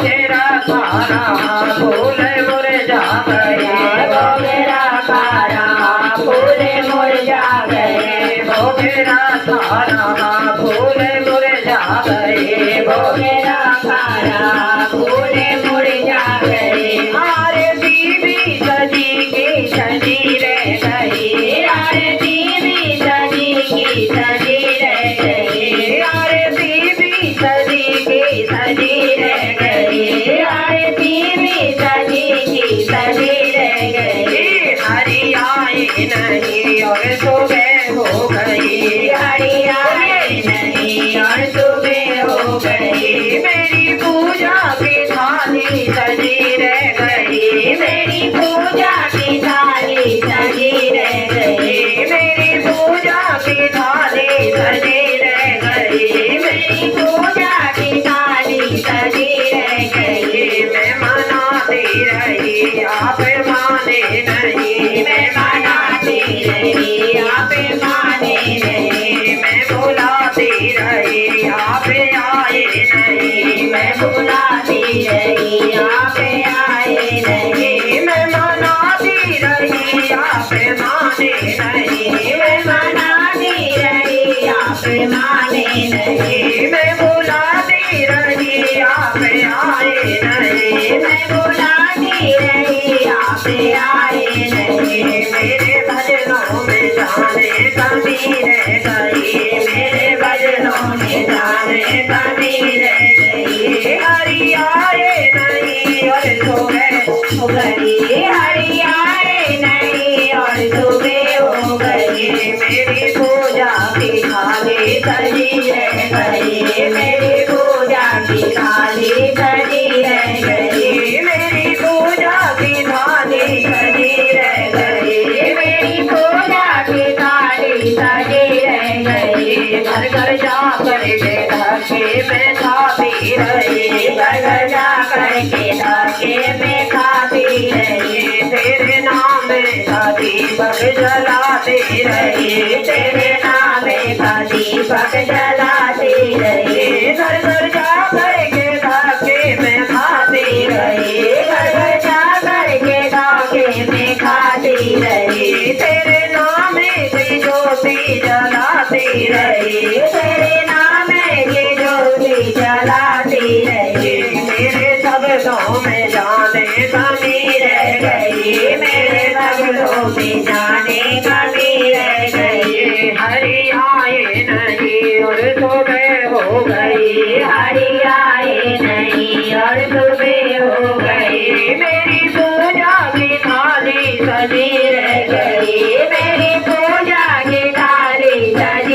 मेरा सारा फूल मुरझा गए, वो मेरा सारा फूल मुरझा गए, वो मेरा सारा फूल मुरझा गए, वो मेरा सारा फूल मुरझा गए। अरे बीवी सजी की सजी रह गई, अरे बीवी सजी की सजी रह गई, अरे बीवी सजी की सजी रह गई, अरे बीवी सजी की सजी रह गई। हरि आए नहीं और सुबह हो गई, हरि आए नहीं और सुबह हो गई, मेरी पूजा की थाली सजी रह गई, मेरी पूजा की थाली सजी रह गई, मेरी पूजा की थाली सजी रह गई, मेरी पूजा की थाली सजी रह गई। मैं मनाती रही आप माने नहीं, मैं मनाती रही आप माने नहीं, मैं बुलाती रही आप आए नहीं, मैं बुलाती रही आप आए नहीं, मैं मनाती रही आप माने नहीं, मैं मनाती रही आप माने नहीं, मैं बुलाती रही आप आए नहीं, मैं बुलाती रही आप आए नहीं। मेरे भजनों में जाने कमी रह गई, मेरे भजनों में जाने कमी रह गई, हरि आए नहीं और सुबह हो गई, हरि आए नहीं और सुबह हो गई, मेरी पूजा की थाली सजी रह गई, मेरी पूजा की थाली सजी रह गई, मेरी पूजा की थाली सजी रह गई, मेरी पूजा की थाली सजी रह गई। घर घर जा करके धके मैं खाती रही, घर घर जा करके धके में खाती रही, तेरे नाम का दीपक जलाती रही, तेरे नाम का दीपक जलाती रही, घर घर जा करके धके मैं खाती रही, घर घर जा करके धके में खाती रही, तेरे नाम की ज्योति जलाती रही, तेरे नाम की ज्योति जलाती रही। मेरे शब्दों में जाने कमी रह गई, मेरे भगलों में जाने कमी रह गई, हरि आए नहीं और सुबह हो गई,